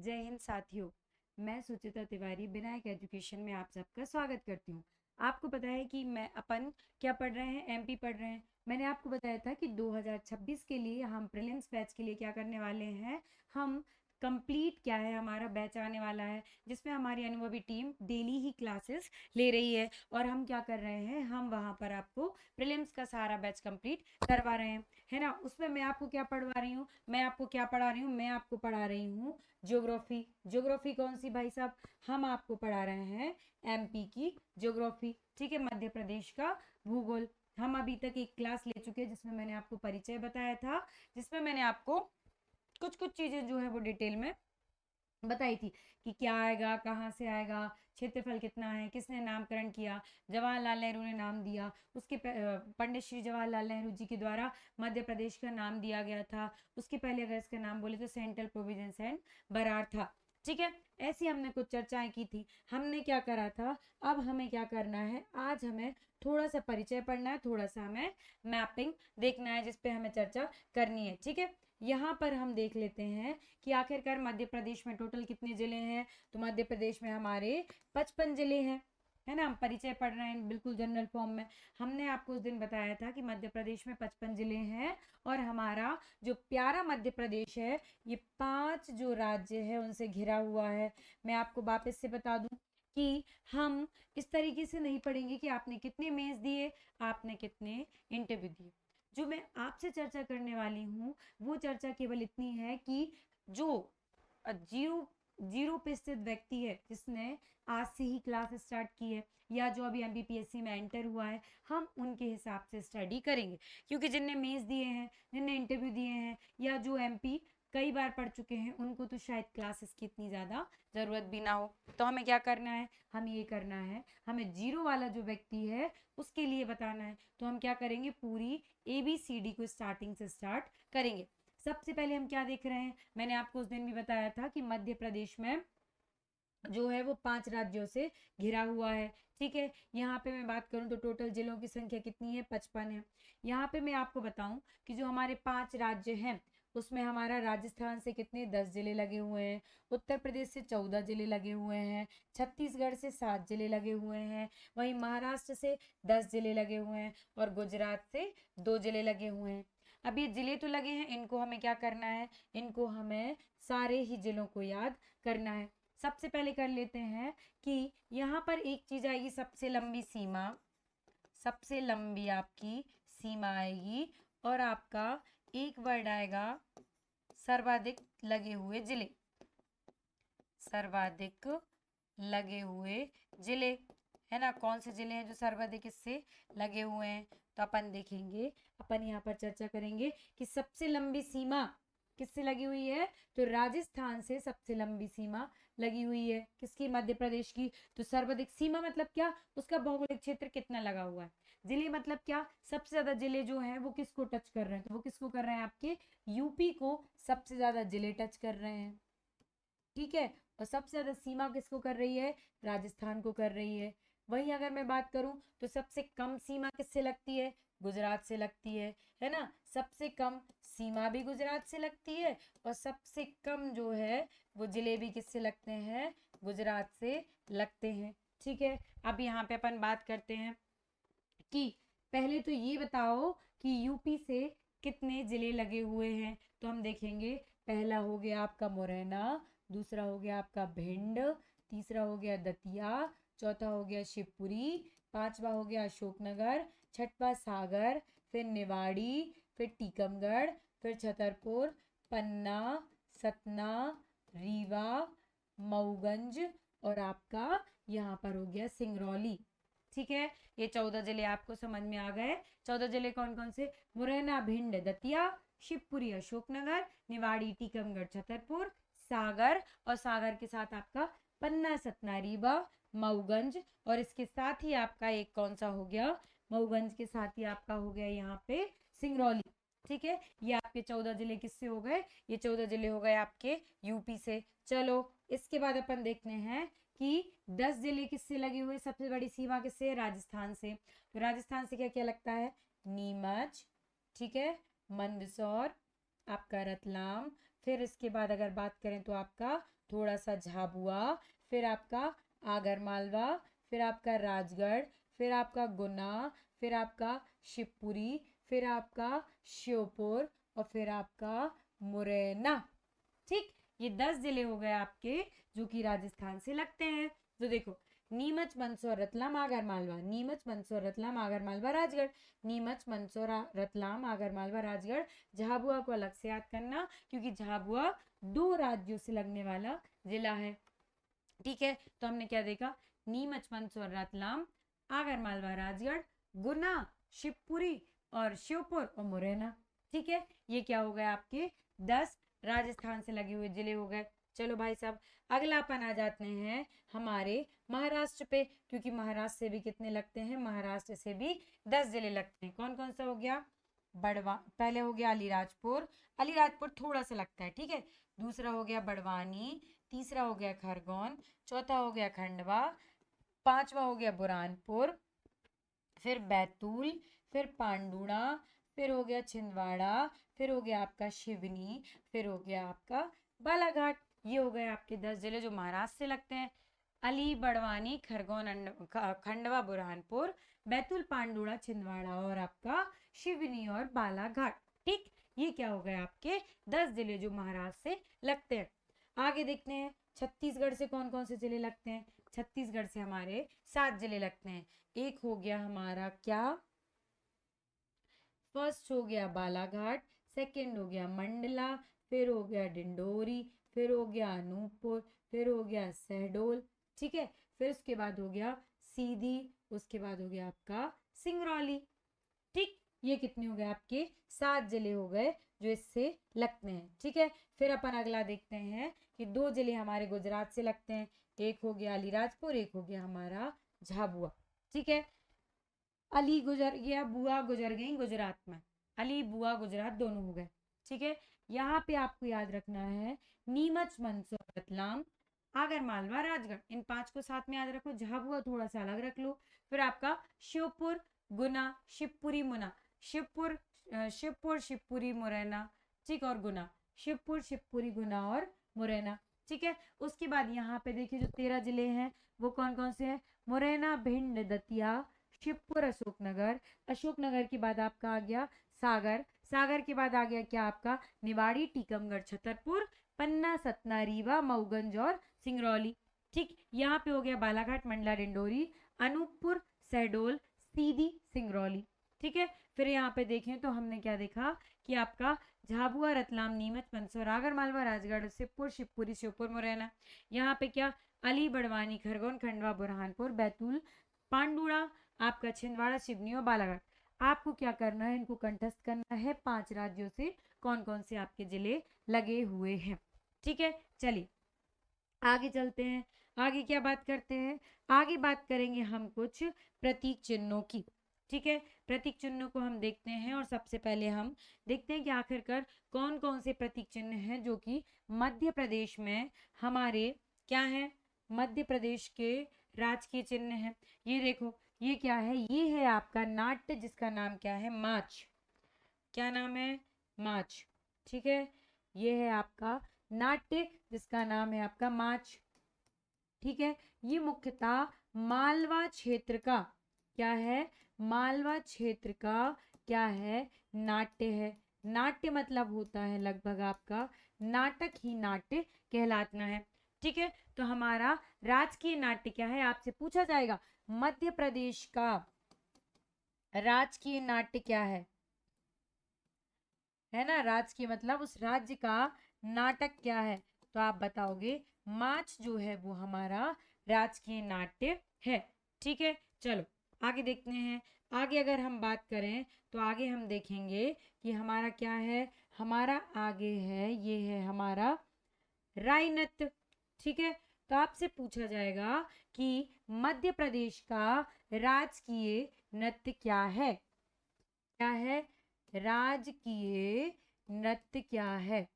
जय हिंद साथियों। मैं सुचिता तिवारी विनायक एजुकेशन में आप सबका स्वागत करती हूँ। आपको पता है कि मैं अपन क्या पढ़ रहे हैं, एमपी पढ़ रहे हैं। मैंने आपको बताया था कि 2026 के लिए हम प्रीलिम्स बैच के लिए क्या करने वाले हैं। हम कंप्लीट क्या है, हमारा बैच आने वाला है जिसमें हमारी अनुभवी टीम डेली ही क्लासेस ले रही है और हम क्या कर रहे हैं, हम वहाँ पर आपको प्रीलिम्स का सारा बैच कंप्लीट करवा रहे हैं, है ना। उसमें मैं आपको क्या पढ़वा रही हूँ, मैं आपको क्या पढ़ा रही हूँ, मैं आपको पढ़ा रही हूँ ज्योग्राफी। ज्योग्राफी कौन सी भाई साहब, हम आपको पढ़ा रहे हैं एमपी की ज्योग्राफी, ठीक है, मध्य प्रदेश का भूगोल। हम अभी तक एक क्लास ले चुके हैं जिसमें मैंने आपको परिचय बताया था, जिसमें मैंने आपको कुछ कुछ चीजें जो है वो डिटेल में बताई थी कि क्या आएगा, कहाँ से आएगा, क्षेत्रफल कितना है, किसने नामकरण किया, जवाहरलाल नेहरू ने नाम दिया, उसके पंडित श्री जवाहरलाल नेहरू जी के द्वारा मध्य प्रदेश का नाम दिया गया था। उसके पहले अगर इसका नाम बोले तो सेंट्रल प्रोविडेंस एंड बरार था, ठीक है। ऐसी हमने कुछ चर्चाएं की थी, हमने क्या करा था। अब हमें क्या करना है, आज हमें थोड़ा सा परिचय पढ़ना है, थोड़ा सा हमें मैपिंग देखना है जिसपे हमें चर्चा करनी है, ठीक है। यहाँ पर हम देख लेते हैं कि आखिरकार मध्य प्रदेश में टोटल कितने जिले हैं। तो मध्य प्रदेश में हमारे 55 जिले हैं, है ना। हम परिचय पढ़ रहे हैं बिल्कुल जनरल फॉर्म में। हमने आपको उस दिन बताया था कि मध्य प्रदेश में 55 जिले हैं और हमारा जो प्यारा मध्य प्रदेश है ये 5 जो राज्य है उनसे घिरा हुआ है। मैं आपको वापस से बता दूं कि हम इस तरीके से नहीं पढ़ेंगे कि आपने कितने मेंस दिए, आपने कितने इंटरव्यू दिए। जो मैं आपसे चर्चा करने वाली हूँ वो चर्चा केवल इतनी है कि जो जीरो जीरो पे स्थित व्यक्ति है जिसने आज से ही क्लास स्टार्ट की है या जो अभी एमपीपीएससी में एंटर हुआ है, हम उनके हिसाब से स्टडी करेंगे। क्योंकि जिनने मेंस दिए हैं, जिनने इंटरव्यू दिए हैं या जो एमपी कई बार पढ़ चुके हैं उनको तो शायद क्लासेस की इतनी ज़्यादा ज़रूरत भी ना हो। तो हमें क्या करना है, हम ये करना है, हमें जीरो वाला जो व्यक्ति है उसके लिए बताना है। तो हम क्या करेंगे, पूरी ABCD को स्टार्टिंग से स्टार्ट करेंगे। सबसे पहले हम क्या देख रहे हैं, मैंने आपको उस दिन भी बताया था कि मध्य प्रदेश में जो है वो 5 राज्यों से घिरा हुआ है, ठीक है। यहाँ पे मैं बात करूँ तो टोटल जिलों की संख्या कितनी है, 55 है। यहाँ पे मैं आपको बताऊं कि जो हमारे 5 राज्य हैं उसमें हमारा राजस्थान से कितने 10 जिले लगे हुए हैं, उत्तर प्रदेश से 14 जिले लगे हुए हैं, छत्तीसगढ़ से 7 जिले लगे हुए हैं, वहीं महाराष्ट्र से 10 जिले लगे हुए हैं और गुजरात से 2 जिले लगे हुए हैं। अब ये जिले तो लगे हैं, इनको हमें क्या करना है, इनको हमें सारे ही जिलों को याद करना है। सबसे पहले कर लेते हैं कि यहाँ पर एक चीज आएगी, सबसे लंबी सीमा, सबसे लंबी आपकी सीमा आएगी और आपका एक वर्ड आएगा सर्वाधिक लगे हुए जिले, सर्वाधिक लगे हुए जिले, है ना। कौन से जिले हैं जो सर्वाधिक इससे लगे हुए हैं, तो अपन देखेंगे, अपन यहाँ पर चर्चा करेंगे कि सबसे लंबी सीमा किससे लगी हुई है। तो राजस्थान से सबसे लंबी सीमा लगी हुई है, किसकी, मध्य प्रदेश की। तो सर्वाधिक सीमा मतलब क्या, उसका भौगोलिक क्षेत्र कितना लगा हुआ है। जिले मतलब क्या, सबसे ज्यादा जिले जो हैं वो किसको टच कर रहे हैं, तो वो किसको कर रहे हैं, आपके यूपी को सबसे ज्यादा जिले टच कर रहे हैं, ठीक है। और सबसे ज्यादा सीमा किसको कर रही है, राजस्थान को कर रही है। वहीं अगर मैं बात करूं तो सबसे कम सीमा किससे लगती है, गुजरात से लगती है ना। सबसे कम सीमा भी गुजरात से लगती है और सबसे कम जो है वो जिले भी किससे लगते हैं, गुजरात से लगते हैं, ठीक है। अब यहाँ पे अपन बात करते हैं कि पहले तो ये बताओ कि यूपी से कितने जिले लगे हुए हैं। तो हम देखेंगे, पहला हो गया आपका मुरैना, दूसरा हो गया आपका भिंड, तीसरा हो गया दतिया, चौथा हो गया शिवपुरी, पांचवा हो गया अशोकनगर, छठवा सागर, फिर निवाड़ी, फिर टीकमगढ़, फिर छतरपुर, पन्ना, सतना, रीवा, मऊगंज और आपका यहाँ पर हो गया सिंगरौली, ठीक है। ये 14 जिले आपको समझ में आ गए। 14 जिले कौन कौन से, मुरैना, भिंड, दतिया, शिवपुरी, अशोकनगर, निवाड़ी, टीकमगढ़, छतरपुर, सागर और सागर के साथ आपका पन्ना, सतना, रीवा, मऊगंज और इसके साथ ही आपका एक कौन सा हो गया, मऊगंज के साथ ही आपका हो गया यहाँ पे सिंगरौली, ठीक है। ये आपके 14 जिले किससे हो गए, ये 14 जिले हो गए आपके यूपी से। चलो इसके बाद अपन देखते हैं कि 10 जिले किससे लगे हुए, सबसे बड़ी सीमा किससे, राजस्थान से। तो राजस्थान से क्या क्या लगता है, नीमच, ठीक है, मंदसौर, आपका रतलाम, फिर इसके बाद अगर बात करें तो आपका थोड़ा सा झाबुआ, फिर आपका आगरमालवा, फिर आपका राजगढ़, फिर आपका गुना, फिर आपका शिवपुरी, फिर आपका श्योपुर और फिर आपका मुरैना। ठीक, ये 10 जिले हो गए आपके जो कि राजस्थान से लगते हैं। तो देखो, नीमच, मंदसौर, रतलाम, आगरमालवा, नीमच, मंदसौर, रतलाम, आगरमालवा, राजगढ़, नीमच, मंदसौर, रतलाम, आगरमालवा, राजगढ़। झाबुआ को अलग से याद करना क्योंकि झाबुआ 2 राज्यों से लगने वाला जिला है। ठीक है, तो हमने क्या देखा, नीमच, मंदसौर, रतलाम, आगरमालवा, राजगढ़, गुना, शिवपुरी और श्योपुर और मुरैना। ठीक है, ये क्या हो गए आपके 10 राजस्थान से लगे हुए जिले हो गए। चलो भाई साहब, अगला अपन आ जाते हैं हमारे महाराष्ट्र पे, क्योंकि महाराष्ट्र से भी कितने लगते हैं, महाराष्ट्र से भी 10 जिले लगते हैं। कौन कौन सा हो गया, बड़वा, पहले हो गया अलीराजपुर, अलीराजपुर थोड़ा सा लगता है, ठीक है। दूसरा हो गया बड़वानी, तीसरा हो गया खरगोन, चौथा हो गया खंडवा, पांचवा हो गया बुरहानपुर, फिर बैतूल, फिर पांडुणा, फिर हो गया छिंदवाड़ा, फिर हो गया आपका शिवनी, फिर हो गया आपका बालाघाट। ये हो गए आपके 10 जिले जो महाराष्ट्र से लगते हैं। अली, बड़वानी, खरगोन, खंडवा, बुरहानपुर, बैतूल, पांडुड़ा, छिंदवाड़ा और आपका शिवनी और बालाघाट। ठीक, ये क्या हो गए आपके 10 जिले जो महाराष्ट्र से लगते हैं। आगे देखते हैं छत्तीसगढ़ से कौन कौन से जिले लगते हैं। छत्तीसगढ़ से हमारे 7 जिले लगते हैं। एक हो गया हमारा क्या, फर्स्ट हो गया बालाघाट, सेकंड हो गया मंडला, फिर हो गया डिंडोरी, फिर हो गया अनूपपुर, फिर हो गया शहडोल। ठीक है, फिर उसके बाद हो गया सीधी, उसके बाद हो गया आपका सिंगरौली। ठीक, ये कितने हो गए आपके 7 जिले हो गए जो इससे लगते हैं। ठीक है, फिर अपन अगला देखते हैं कि 2 जिले हमारे गुजरात से लगते हैं। एक हो गया अलीराजपुर, एक हो गया हमारा झाबुआ। ठीक है, अली गुजर गया, बुआ गुजर गई गुजरात में, अली बुआ गुजरात दोनों हो गए। ठीक है, यहाँ पे आपको याद रखना है नीमच, मंदसौर, रतलाम, आगर मालवा, राजगढ़, इन 5 को साथ में याद रखो। झाबुआ थोड़ा सा अलग रख लो। फिर आपका श्योपुर, गुना, शिवपुरी, मुना, शिवपुर, शिवपुर, शिवपुरी, मुरैना। ठीक, और गुना, शिवपुर, शिवपुरी, गुना और मुरैना। ठीक है, उसके बाद यहाँ पे देखिए जो 13 जिले हैं वो कौन कौन से हैं, मुरैना, भिंड, दतिया, शिवपुर, अशोकनगर, अशोकनगर के बाद आपका आ गया सागर, सागर के बाद आ गया क्या आपका निवाड़ी, टीकमगढ़, छतरपुर, पन्ना, सतना, रीवा, मऊगंज और सिंगरौली। ठीक, यहाँ पे हो गया बालाघाट, मंडला, डिंडोरी, अनूपपुर, शहडोल, सीधी, सिंगरौली। ठीक है, फिर यहाँ पे देखें तो हमने क्या देखा कि आपका झाबुआ, रतलाम, नीमच, मंदसौर, आगर मालवा, राजगढ़, सिरपुर, शिवपुरी, श्योपुर, मुरैना। यहाँ पे क्या अली, बड़वानी, खरगोन, खंडवा, बुरहानपुर, बैतूल, पांडुड़ा, आपका छिंदवाड़ा, सिवनी और बालाघाट। आपको क्या करना है, इनको कंठस्थ करना है। 5 राज्यों से कौन कौन से आपके जिले लगे हुए हैं। ठीक है, चलिए आगे चलते हैं। आगे क्या बात करते हैं, आगे बात करेंगे हम कुछ प्रतीक चिन्हों की। ठीक है, प्रतीक चिन्हों को हम देखते हैं और सबसे पहले हम देखते हैं कि आखिरकार कौन कौन से प्रतीक चिन्ह हैं जो कि मध्य प्रदेश में हमारे क्या है, मध्य प्रदेश के राजकीय चिन्ह हैं। ये देखो, ये क्या है, ये है आपका नाट्य जिसका नाम क्या है, माच। क्या नाम है, माच। ठीक है, ये है आपका नाट्य जिसका नाम है आपका माच। ठीक है, ये मुख्यतः मालवा क्षेत्र का क्या है, मालवा क्षेत्र का क्या है, नाट्य है। नाट्य मतलब होता है लगभग आपका नाटक ही नाट्य कहलाता है। ठीक है, तो हमारा राजकीय नाट्य क्या है, आपसे पूछा जाएगा मध्य प्रदेश का राजकीय नाट्य क्या है ना, राजकीय मतलब उस राज्य का नाटक क्या है, तो आप बताओगे माच जो है वो हमारा राजकीय नाट्य है। ठीक है, चलो आगे देखते हैं। आगे अगर हम बात करें तो आगे हम देखेंगे कि हमारा क्या है, हमारा आगे है, ये है हमारा राई नृत्य। ठीक है, तो आपसे पूछा जाएगा कि मध्य प्रदेश का राजकीय नृत्य क्या क्या है, राजकीय नृत्य क्या है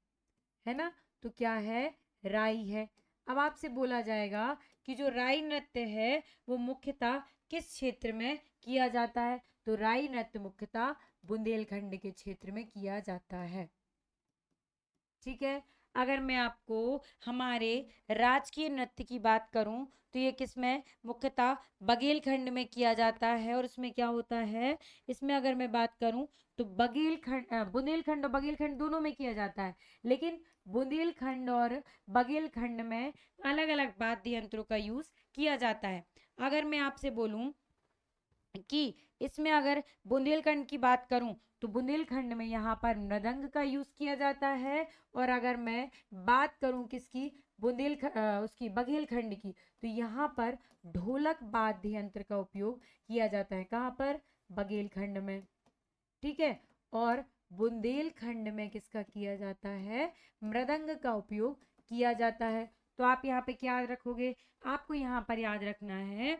ना, तो क्या है, राई है। अब आपसे बोला जाएगा कि जो राई नृत्य है वो मुख्यतः किस क्षेत्र में किया जाता है, तो राई नृत्य मुख्यतः बुंदेलखंड के क्षेत्र में किया जाता है। ठीक है। अगर मैं आपको हमारे राजकीय नृत्य की बात करूं तो ये किसमें मुख्यतः बघेलखंड में किया जाता है। और इसमें क्या होता है, इसमें अगर मैं बात करूं तो बुंदेलखंड और बघेलखंड दोनों में किया जाता है, लेकिन बुंदेलखंड और बघेलखंड में अलग अलग वाद्य यंत्रों का यूज किया जाता है। अगर मैं आपसे बोलूं कि इसमें अगर बुंदेलखंड की बात करूं तो बुंदेलखंड में यहाँ पर मृदंग का यूज किया जाता है। और अगर मैं बात करूं किसकी, उसकी बघेलखंड की, तो यहाँ पर ढोलक वाद्य यंत्र का उपयोग किया जाता है। कहाँ पर, बघेलखंड में। ठीक है। और बुंदेलखंड में किसका किया जाता है, मृदंग का उपयोग किया जाता है। तो आप यहाँ पे क्या याद रखोगे, आपको यहाँ पर याद रखना है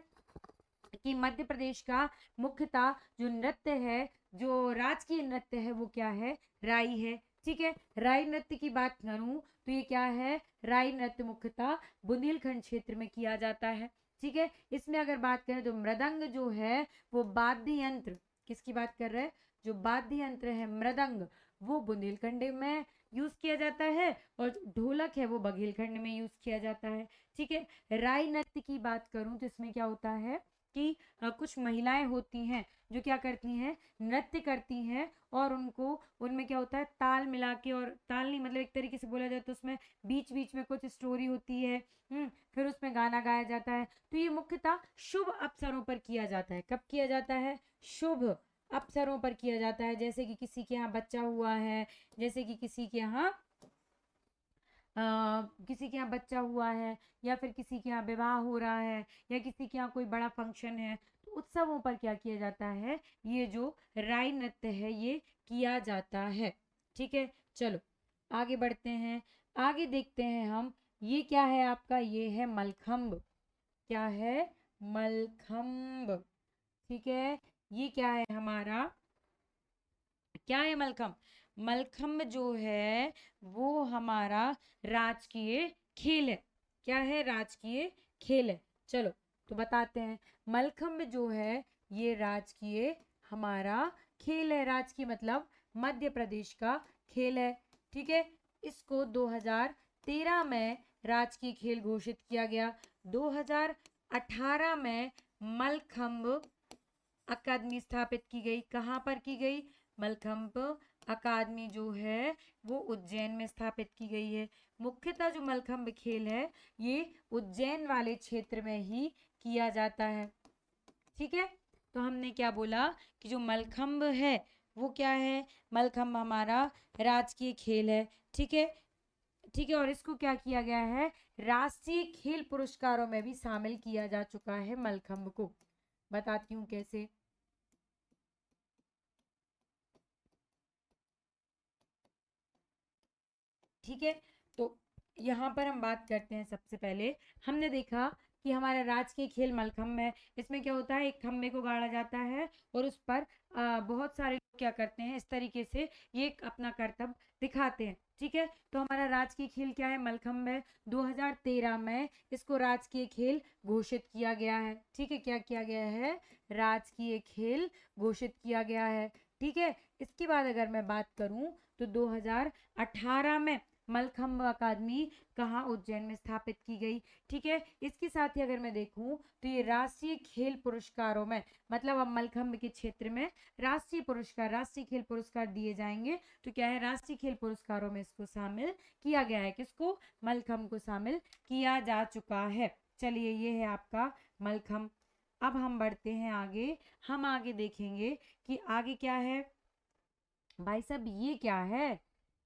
कि मध्य प्रदेश का मुख्यतः जो नृत्य है, जो राजकीय नृत्य है, वो क्या है, राई है। ठीक है। राई नृत्य की बात करूं तो ये क्या है, राई नृत्य मुख्यतः बुंदेलखंड क्षेत्र में किया जाता है। ठीक है। इसमें अगर बात करें तो मृदंग जो है वो वाद्य यंत्र, किसकी बात कर रहे हैं, जो वाद्य यंत्र है मृदंग, वो बुंदेलखंड में यूज किया जाता है, और जो ढोलक है वो बघेलखंड में यूज किया जाता है। ठीक है। राई नृत्य की बात करूं तो इसमें क्या होता है कि कुछ महिलाएं होती हैं जो क्या करती हैं, नृत्य करती हैं, और उनको उनमें क्या होता है, ताल मिला के, और ताल नहीं मतलब एक तरीके से बोला जाए तो उसमें बीच बीच में कुछ स्टोरी होती है। फिर उसमें गाना गाया जाता है। तो ये मुख्यतः शुभ अवसरों पर किया जाता है। कब किया जाता है, शुभ अवसरों पर किया जाता है। जैसे कि किसी के यहाँ बच्चा हुआ है, जैसे कि किसी के यहाँ बच्चा हुआ है, या फिर किसी के यहाँ विवाह हो रहा है, या किसी के यहाँ कोई बड़ा फंक्शन है, तो उत्सवों पर क्या किया जाता है, ये जो राई नृत्य है ये किया जाता है। ठीक है। चलो आगे बढ़ते हैं, आगे देखते हैं हम, ये क्या है आपका, ये है मलखंब। क्या है, मलखंब। ठीक है। ये क्या है हमारा, क्या है मलखम्ब, मलखम्ब जो है वो हमारा राजकीय खेल है। क्या है, राजकीय खेल है। चलो तो बताते हैं, मलखम्ब जो है ये राजकीय हमारा खेल है। राजकीय मतलब मध्य प्रदेश का खेल है। ठीक है। इसको 2013 में राजकीय खेल घोषित किया गया। 2018 में मलखम्ब अकादमी स्थापित की गई। कहाँ पर की गई, मलखंभ अकादमी जो है वो उज्जैन में स्थापित की गई है। मुख्यतः जो मलखंभ खेल है ये उज्जैन वाले क्षेत्र में ही किया जाता है। ठीक है। तो हमने क्या बोला कि जो मलखंभ है वो क्या है, मलखंभ हमारा राजकीय खेल है। ठीक है। ठीक है। और इसको क्या किया गया है, राष्ट्रीय खेल पुरस्कारों में भी शामिल किया जा चुका है मलखंभ को। बताती हूँ कैसे। ठीक है। तो यहाँ पर हम बात करते हैं, सबसे पहले हमने देखा कि हमारा राजकीय खेल मलखम्ब है। इसमें क्या होता है, एक खम्बे को गाड़ा जाता है और उस पर बहुत सारे लोग क्या करते हैं, इस तरीके से ये अपना कर्तव्य दिखाते हैं। ठीक है। तो हमारा राजकीय खेल क्या है, मलखम्ब है। 2013 में इसको राजकीय खेल घोषित किया गया है। ठीक है। क्या किया गया है, राजकीय खेल घोषित किया गया है। ठीक है। इसके बाद अगर मैं बात करूं तो 2018 में मलखम्ब अकादमी कहाँ, उज्जैन में स्थापित की गई। ठीक है। इसके साथ ही अगर मैं देखूं तो ये राष्ट्रीय खेल पुरस्कारों में, मतलब अब मलखम्ब के क्षेत्र में राष्ट्रीय पुरस्कार, राष्ट्रीय खेल पुरस्कार दिए जाएंगे। तो क्या है, राष्ट्रीय खेल पुरस्कारों में इसको शामिल किया गया है। किसको, मलखम्ब को शामिल किया जा चुका है। चलिए ये है आपका मलखम्ब। अब हम बढ़ते हैं आगे, हम आगे देखेंगे कि आगे क्या है। भाई साहब ये क्या है,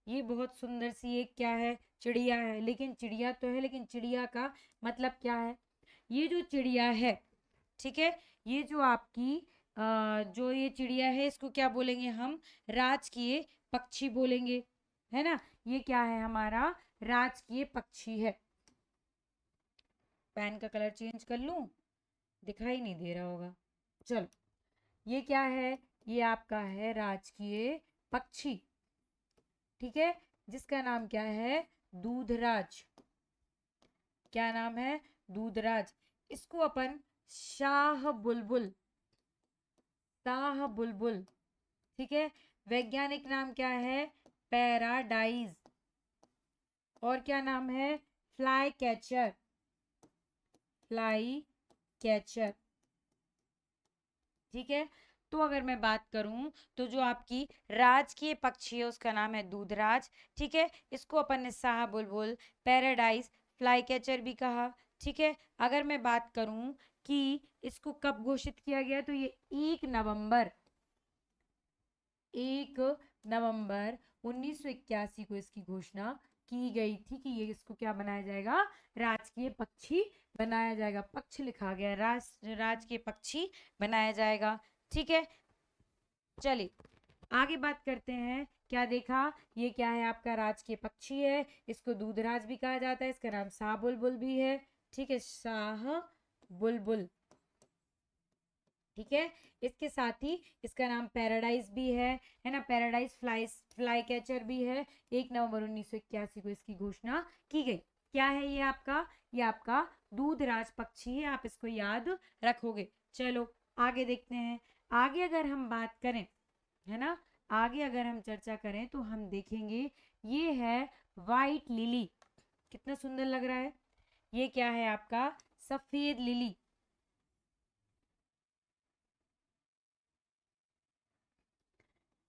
ये बहुत सुंदर सी एक क्या है, चिड़िया है। लेकिन चिड़िया तो है, लेकिन चिड़िया का मतलब क्या है, ये जो चिड़िया है, ठीक है, ये जो आपकी जो ये चिड़िया है इसको क्या बोलेंगे हम, राजकीय पक्षी बोलेंगे, है ना। ये क्या है, हमारा राजकीय पक्षी है। पेन का कलर चेंज कर लूं, दिखाई नहीं दे रहा होगा। चलो ये क्या है, ये आपका है राजकीय पक्षी। ठीक है। जिसका नाम क्या है, दूधराज। क्या नाम है, दूधराज। इसको अपन शाह बुलबुल, शाह बुलबुल, ठीक है। वैज्ञानिक नाम क्या है, पैराडाइज, और क्या नाम है? Fly catcher, fly catcher. ठीक है। तो अगर मैं बात करूं तो जो आपकी राजकीय पक्षी है उसका नाम है दूधराज। ठीक है, इसको अपन ने शाह बुलबुल, पैराडाइज, फ्लाई कैचर भी कहा। ठीक है। अगर मैं बात करूं कि इसको कब घोषित किया गया तो ये 1 नवंबर 1981 को इसकी घोषणा की गई थी कि ये इसको क्या बनाया जाएगा? राजकीय पक्षी बनाया जाएगा। पक्ष लिखा गया, राजकीय पक्षी बनाया जाएगा। ठीक है। चलिए आगे बात करते हैं। क्या देखा? ये क्या है? आपका राजकीय पक्षी है, इसको दूधराज भी कहा जाता है, इसका नाम शाह बुलबुल भी है। ठीक है, शाह बुलबुल। ठीक है। इसके साथ ही इसका नाम पैराडाइज भी है ना, पैराडाइज फ्लाई कैचर भी है। 1 नवंबर 1981 को इसकी घोषणा की गई। क्या है ये आपका? ये आपका दूधराज पक्षी है, आप इसको याद रखोगे। चलो आगे देखते हैं। आगे अगर हम बात करें, है ना, आगे अगर हम चर्चा करें तो हम देखेंगे ये है वाइट लिली। कितना सुंदर लग रहा है। ये क्या है आपका? सफेद लिली।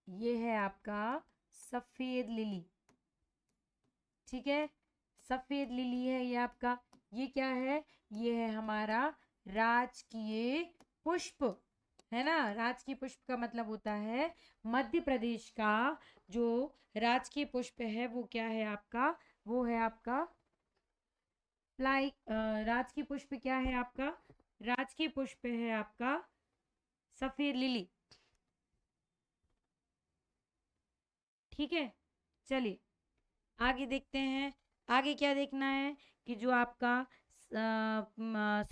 ये है आपका सफेद लिली। ठीक है, सफेद लिली है ये आपका। ये क्या है? ये है हमारा राजकीय पुष्प, है ना। राजकीय पुष्प का मतलब होता है मध्य प्रदेश का जो राजकीय पुष्प है वो क्या है आपका? वो है आपका राजकीय पुष्प क्या है आपका? राजकीय पुष्प है आपका सफेद लिली। ठीक है। चलिए आगे देखते हैं। आगे क्या देखना है कि जो आपका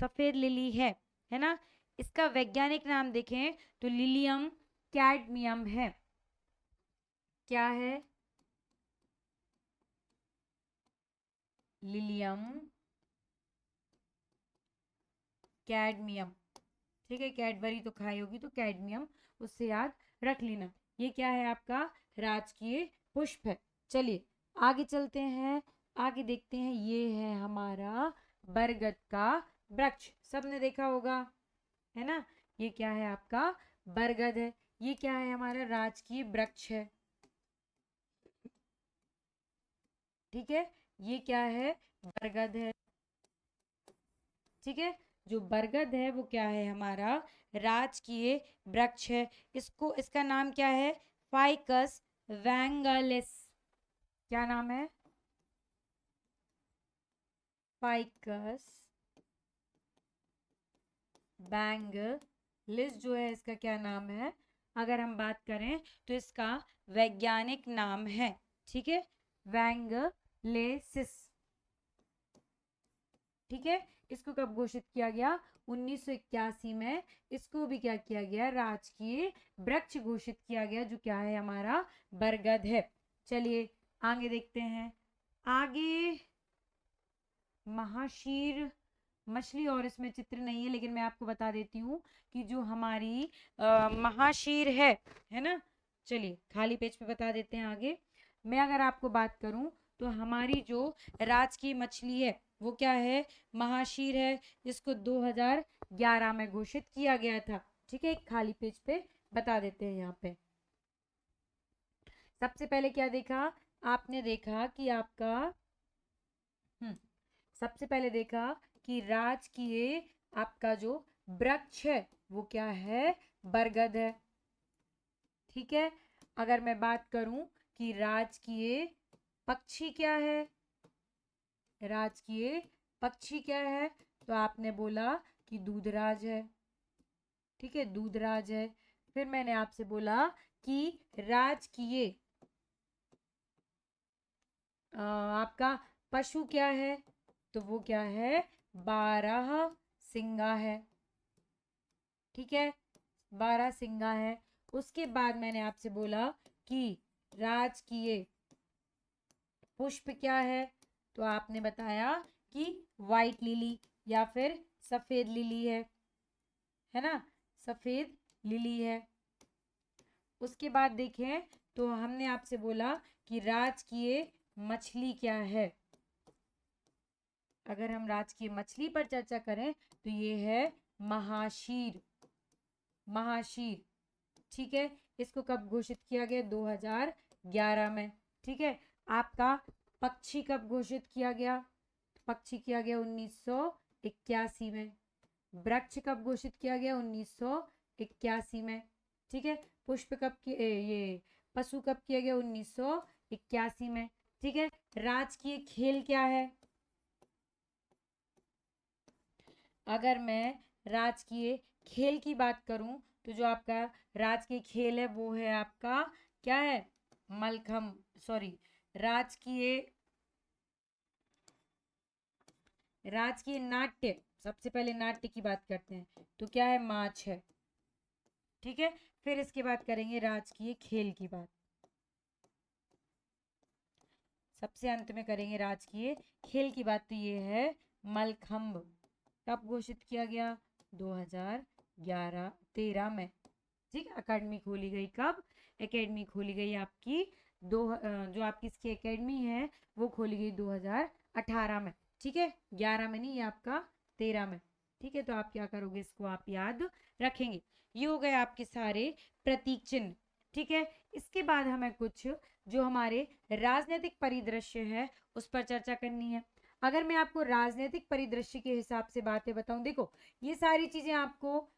सफेद लिली है ना, इसका वैज्ञानिक नाम देखें तो लिलियम कैडमियम है। क्या है? Lilium cadmium. ठीक है, कैडबरी तो खाई होगी तो कैडमियम उससे याद रख लेना। ये क्या है आपका? राजकीय पुष्प है। चलिए आगे चलते हैं। आगे देखते हैं। ये है हमारा बरगद का वृक्ष, सबने देखा होगा, है ना। ये क्या है आपका? बरगद है। ये क्या है? हमारा राजकीय वृक्ष है। ठीक है, ये क्या है? बरगद है। ठीक है, जो बरगद है वो क्या है? हमारा राजकीय वृक्ष है। इसको, इसका नाम क्या है? फाइकस वैंगलिस। क्या नाम है? फाइकस बैंगलिस जो है इसका क्या नाम है? अगर हम बात करें तो इसका वैज्ञानिक नाम है, ठीक है, वैंगलेसिस। ठीक है। इसको कब घोषित किया गया? 1981 में इसको भी क्या किया गया? राजकीय वृक्ष घोषित किया गया, जो क्या है? हमारा बरगद है। चलिए आगे देखते हैं। आगे महाशीर मछली, और इसमें चित्र नहीं है लेकिन मैं आपको बता देती हूँ कि जो हमारी महाशीर है ना। चलिए खाली पेज पे बता देते हैं। आगे मैं अगर आपको बात करूं तो हमारी जो राजकीय मछली है वो क्या है? महाशीर है। इसको 2011 में घोषित किया गया था। ठीक है, एक खाली पेज पे बता देते हैं यहाँ पे। सबसे पहले क्या देखा? आपने देखा कि आपका सबसे पहले देखा कि राजकीय आपका जो वृक्ष है वो क्या है? बरगद है। ठीक है। अगर मैं बात करूं कि राजकीय पक्षी क्या है? राजकीय पक्षी क्या है? तो आपने बोला कि दूधराज है। ठीक है, दूधराज है। फिर मैंने आपसे बोला कि राजकीय आपका पशु क्या है? तो वो क्या है? 12 सिंगा है। ठीक है, 12 सिंगा है। उसके बाद मैंने आपसे बोला कि राजकीय पुष्प क्या है? तो आपने बताया कि वाइट लिली या फिर सफेद लिली है ना, सफेद लिली है। उसके बाद देखें तो हमने आपसे बोला कि राजकीय मछली क्या है? अगर हम राजकीय मछली पर चर्चा करें तो ये है महाशीर, महाशीर। ठीक है, इसको कब घोषित किया गया? 2011 में। ठीक है, आपका पक्षी कब घोषित किया गया? पक्षी किया गया 1981 में। वृक्ष कब घोषित किया गया? 1981 में। ठीक है, पुष्प कब ये पशु कब किया गया? 1981 में। ठीक है, राजकीय खेल क्या है? अगर मैं राजकीय खेल की बात करूं तो जो आपका राजकीय खेल है वो है आपका क्या है? मलखम, सॉरी, राजकीय राजकीय नाट्य। सबसे पहले नाट्य की बात करते हैं तो क्या है? माच है। ठीक है, फिर इसके बाद करेंगे राजकीय खेल की बात, सबसे अंत में करेंगे राजकीय खेल की बात। तो ये है मलखंभ। कब घोषित किया गया? 2013 में। ठीक, अकेडमी खोली गई। कब एकेडमी खोली गई? आपकी जो आपकी इसकी एकेडमी है वो खोली गई 2018 में। ठीक है, 11 में नहीं, ये आपका 13 में। ठीक है, तो आप क्या करोगे? इसको आप याद रखेंगे। ये हो गए आपके सारे प्रतीक चिन्ह। ठीक है, इसके बाद हमें कुछ जो हमारे राजनीतिक परिदृश्य है उस पर चर्चा करनी है। अगर मैं आपको राजनीतिक परिदृश्य के हिसाब से बातें बताऊं, देखो ये सारी चीजें आपको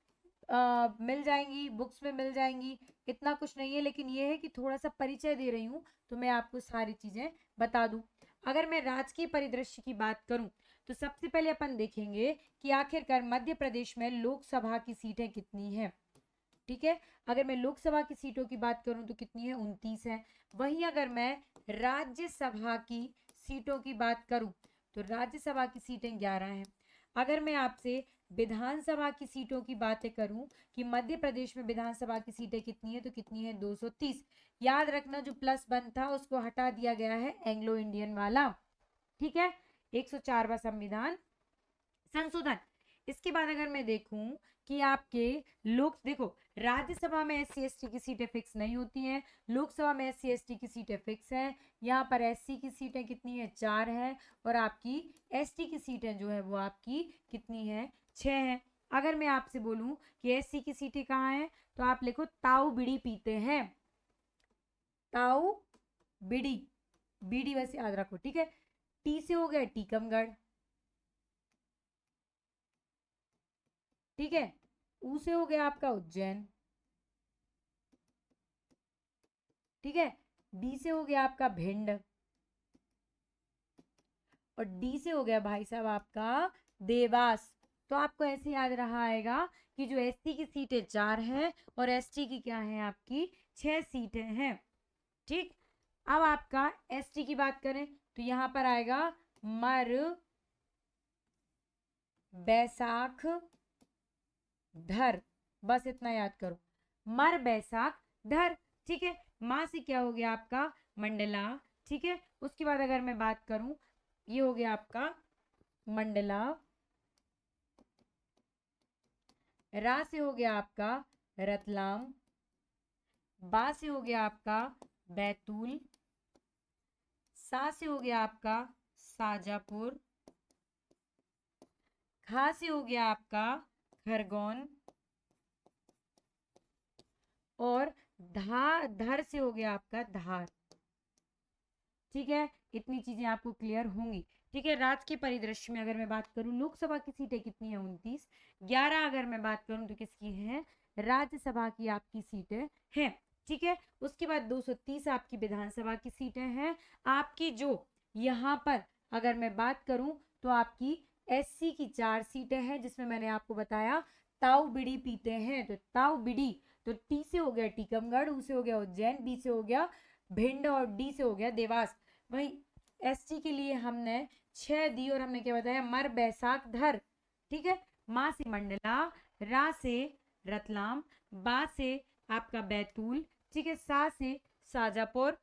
मिल जाएंगी, बुक्स में मिल जाएंगी, इतना कुछ नहीं है, लेकिन ये है कि थोड़ा सा परिचय दे रही हूँ तो मैं आपको सारी चीजें बता दूं। अगर मैं राजकीय परिदृश्य की बात करूं तो सबसे पहले अपन देखेंगे कि आखिरकार मध्य प्रदेश में लोकसभा की सीटें कितनी हैं। ठीक है, अगर मैं लोकसभा की सीटों की बात करूं तो कितनी है? 29 है। वहीं अगर मैं राज्यसभा की सीटों की बात करूं तो राज्यसभा की सीटें 11 हैं। अगर मैं आपसे विधानसभा की सीटों की बातें करूं कि मध्य प्रदेश में विधानसभा की सीटें कितनी है तो कितनी है? 230। याद रखना जो +1 था उसको हटा दिया गया है एंग्लो इंडियन वाला। ठीक है, 104वां संविधान संशोधन। इसके बाद अगर मैं देखूं कि आपके लोग देखो राज्यसभा में SC ST की सीटें फिक्स नहीं होती हैं, लोकसभा में SC ST की सीटें फिक्स हैं। यहाँ पर SC की सीटें कितनी है? 4 है। और आपकी ST की सीटें जो है वो आपकी कितनी है? 6 है। अगर मैं आपसे बोलूं कि SC की सीटें कहाँ हैं तो आप लिखो ताऊ बीड़ी पीते हैं, ताऊ बीड़ी, बीड़ी वैसे याद रखो। ठीक है, टी से हो गया टीकमगढ़। ठीक है, ऊ से हो गया आपका उज्जैन। ठीक है, डी से हो गया आपका भिंड। और डी से हो गया भाई साहब आपका देवास। तो आपको ऐसे याद रहा आएगा कि जो SC की सीटें 4 हैं और ST की क्या है? आपकी 6 सीटें हैं। ठीक, अब आपका ST की बात करें तो यहां पर आएगा मर, बैसाख, धर। बस इतना याद करो, मर, बैसाख, धर। ठीक है, माँ से क्या हो गया आपका? मंडला। ठीक है, उसके बाद अगर मैं बात करूं, ये हो गया आपका मंडला। रा से हो गया आपका रतलाम। बा से हो गया आपका बैतूल। सा से हो गया आपका शाजापुर। खा से हो गया आपका खरगोन। और धर से हो गया आपका धार। ठीक है, इतनी चीजें आपको क्लियर होंगी। ठीक है, राज्य के परिदृश्य में अगर मैं बात करूं लोकसभा की सीटें कितनी है? 29। 11 अगर मैं बात करूं तो किसकी है? राज्यसभा की आपकी सीटें हैं। ठीक है, उसके बाद 230 आपकी विधानसभा की सीटें हैं। आपकी जो यहाँ पर अगर मैं बात करूं तो आपकी SC की 4 सीटें हैं, जिसमें मैंने आपको बताया ताऊ बीड़ी पीते हैं तो ताऊ बीड़ी। तो टी से हो गया टीकमगढ़, ऊ से हो गया उज्जैन, बी से हो गया भिंड और डी से हो गया देवास। वही ST के लिए हमने 6 दी और हमने क्या बताया? मर, बैसाख, धर। ठीक है, माँ से मंडला, रा से रतलाम, बा से आपका बैतूल। ठीक है, सा से शाजापुर।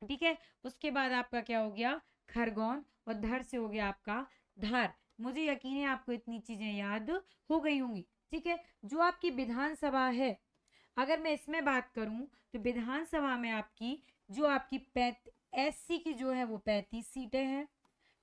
ठीक है, उसके बाद आपका क्या हो गया? खरगोन। और धर से हो गया आपका धार। मुझे यकीन है आपको इतनी चीजें याद हो गई होंगी। ठीक है, जो आपकी विधानसभा है अगर मैं इसमें बात करूं तो विधानसभा में आपकी जो आपकी SC की जो है वो 35 सीटें हैं।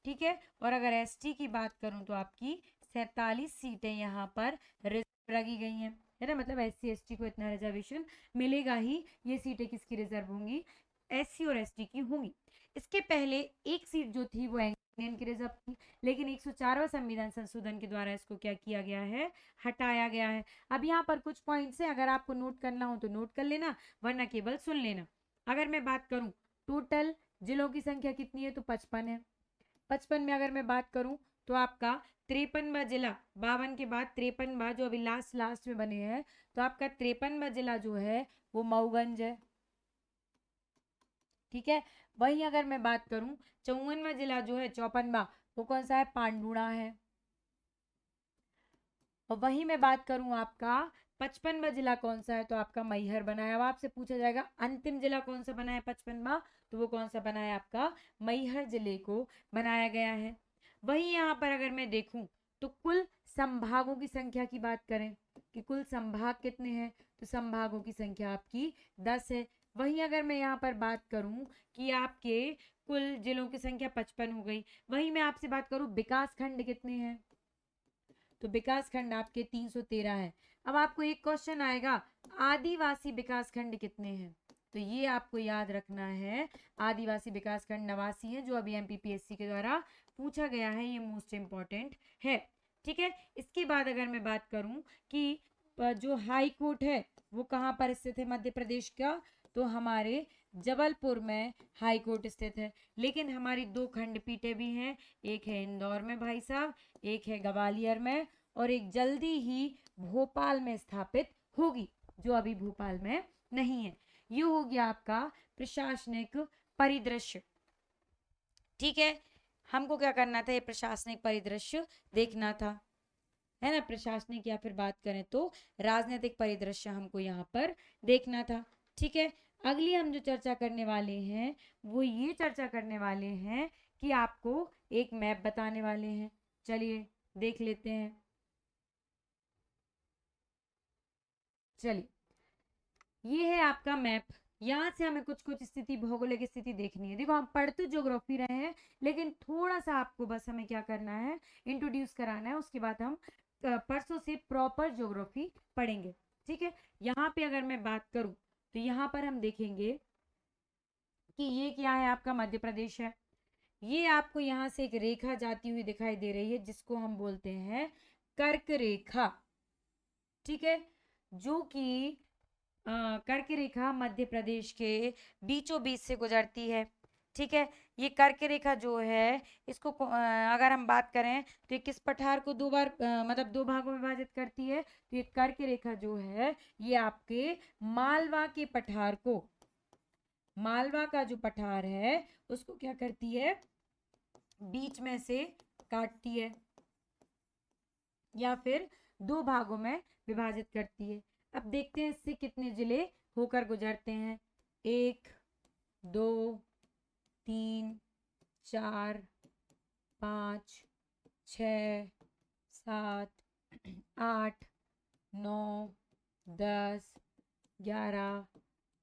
ठीक है। और अगर एसटी की बात करूं तो आपकी 47 सीटें यहाँ पर रिजर्व रखी गई हैं, है ना। मतलब एससी एसटी को इतना रिजर्वेशन मिलेगा ही, ये सीटें किसकी रिजर्व होंगी, एससी और एसटी की होंगी। इसके पहले एक सीट जो थी वो इंडियन की रिजर्व थी, लेकिन 104वां संविधान संशोधन के द्वारा इसको क्या किया गया है, हटाया गया है। अब यहाँ पर कुछ पॉइंट्स हैं, अगर आपको नोट करना हो तो नोट कर लेना, वरना केवल सुन लेना। अगर मैं बात करूं टोटल जिलों की संख्या कितनी है तो 55 है। 55 में अगर मैं बात करूं तो आपका 53वां जिला, 52 के बाद 53वां जो अभी लास्ट लास्ट में बने हैं, तो आपका 53वां जिला जो है वो मऊगंज है, ठीक है। वहीं अगर मैं बात करूं 54वां जिला जो है 54वां, वो कौन सा है, पांडुणा है। और वहीं मैं बात करूं आपका 55वां जिला कौन सा है, तो आपका मैहर बना है। अब आपसे पूछा जाएगा अंतिम जिला कौन सा बना है 55वां, तो वो कौन सा बना है, आपका मैहर जिले को बनाया गया है। वहीं यहाँ पर अगर मैं देखूं तो कुल संभागों की संख्या की बात करें कि कुल संभाग कितने हैं, तो संभागों की संख्या आपकी 10 है। वहीं अगर मैं यहाँ पर बात करूं कि आपके कुल जिलों की संख्या 55 हो गई, वहीं मैं आपसे बात करूं विकास खंड कितने हैं, तो विकास खंड आपके 313 है। अब आपको एक क्वेश्चन आएगा, आदिवासी विकास खंड कितने हैं, तो ये आपको याद रखना है। आदिवासी विकास खंड 89 है, जो अभी एमपीपीएससी के द्वारा पूछा गया है, ये मोस्ट इंपॉर्टेंट है, ठीक है। इसके बाद अगर मैं बात करूं कि जो हाई कोर्ट है वो कहाँ पर स्थित है मध्य प्रदेश का, तो हमारे जबलपुर में हाई कोर्ट स्थित है। लेकिन हमारी दो खंडपीठें भी हैं, एक है इंदौर में भाई साहब, एक है ग्वालियर में, और एक जल्दी ही भोपाल में स्थापित होगी, जो अभी भोपाल में नहीं है। ये हो गया आपका प्रशासनिक परिदृश्य, ठीक है। हमको क्या करना था, ये प्रशासनिक परिदृश्य देखना था, है ना। प्रशासनिक या फिर बात करें तो राजनीतिक परिदृश्य हमको यहाँ पर देखना था, ठीक है। अगली हम जो चर्चा करने वाले हैं वो ये चर्चा करने वाले हैं कि आपको एक मैप बताने वाले हैं। चलिए देख लेते हैं। चलिए ये है आपका मैप। यहाँ से हमें कुछ कुछ स्थिति, भौगोलिक स्थिति देखनी है। देखो हम पढ़ तो ज्योग्राफी रहे हैं, लेकिन थोड़ा सा आपको बस हमें क्या करना है, इंट्रोड्यूस कराना है, उसके बाद हम परसों से प्रॉपर ज्योग्राफी पढ़ेंगे, ठीक है। यहाँ पे अगर मैं बात करूं तो यहाँ पर हम देखेंगे कि ये क्या है, आपका मध्य प्रदेश है। ये आपको यहाँ से एक रेखा जाती हुई दिखाई दे रही है, जिसको हम बोलते हैं कर्क रेखा, ठीक है। जो कि कर्क रेखा मध्य प्रदेश के बीचों बीच से गुजरती है, ठीक है। ये कर्क रेखा जो है इसको अगर हम बात करें तो ये किस पठार को दो बार मतलब दो भागों में विभाजित करती है, तो ये कर्क रेखा जो है ये आपके मालवा के पठार को, मालवा का जो पठार है उसको क्या करती है, बीच में से काटती है या फिर दो भागों में विभाजित करती है। अब देखते हैं इससे कितने जिले होकर गुजरते हैं, 1 2 3 4 5 6 7 8 9 10 11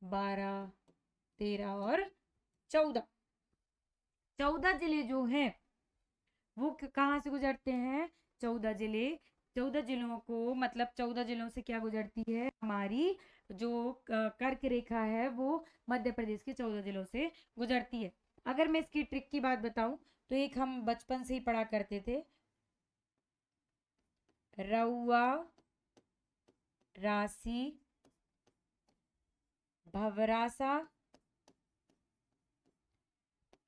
12 13 और 14, 14 जिले जो हैं वो कहाँ से गुजरते हैं, 14 जिले, 14 जिलों को मतलब 14 जिलों से क्या गुजरती है, हमारी जो कर्क रेखा है वो मध्य प्रदेश के 14 जिलों से गुजरती है। अगर मैं इसकी ट्रिक की बात बताऊं तो एक हम बचपन से ही पढ़ा करते थे, रउआ राशि भवरासा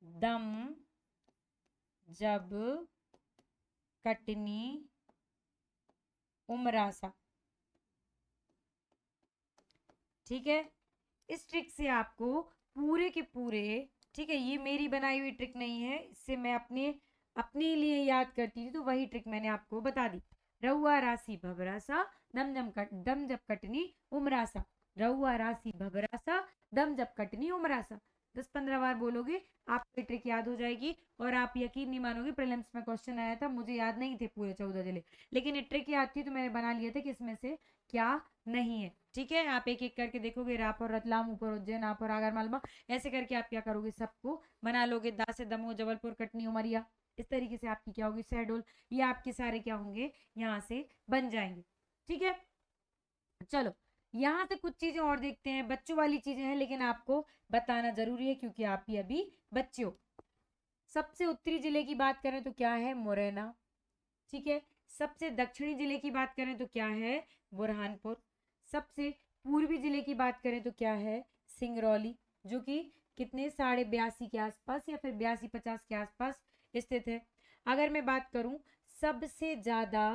दम जब कटनी उमरासा, ठीक है। इस ट्रिक से आपको पूरे के पूरे, ठीक है, ये मेरी बनाई हुई ट्रिक नहीं है, इससे मैं अपने लिए याद करती थी, तो वही ट्रिक मैंने आपको बता दी। रउआ राशि भवरासा दम जब कटनी उमरासा, रउआ राशि भवरासा दम जब कटनी उमरासा। 10-15 बार बोलोगे आपको ट्रिक याद हो जाएगी। और आप यकीन नहीं मानोगे, प्रीलिम्स में क्वेश्चन आया था, मुझे याद नहीं थे पूरे 14 जिले, लेकिन ये ट्रिक याद थी तो मैंने बना लिया था कि इसमें से क्या नहीं है, ठीक है, आप एक एक करके देखोगे, रायपुर, रतलाम, ऊपर उज्जैन, नागपुर, आगर मालवा, ऐसे करके आप क्या करोगे, सबको बना लोगे। दास से दमोह, जबलपुर, कटनी, उमरिया, इस तरीके से आपकी क्या होगी, शहडोल, ये आपके सारे क्या होंगे, यहाँ से बन जाएंगे। ठीक है, चलो यहाँ से कुछ चीजें और देखते हैं, बच्चों वाली चीजें हैं लेकिन आपको बताना जरूरी है क्योंकि आप भी अभी बच्चे हो। सबसे उत्तरी जिले की बात करें तो क्या है, मुरैना। ठीक है, सबसे दक्षिणी जिले की बात करें तो क्या है, बुरहानपुर। सबसे पूर्वी जिले की बात करें तो क्या है, सिंगरौली, जो कि कितने 82.5 के आसपास या फिर 82-50 के आसपास स्थित है। अगर मैं बात करूं सबसे ज्यादा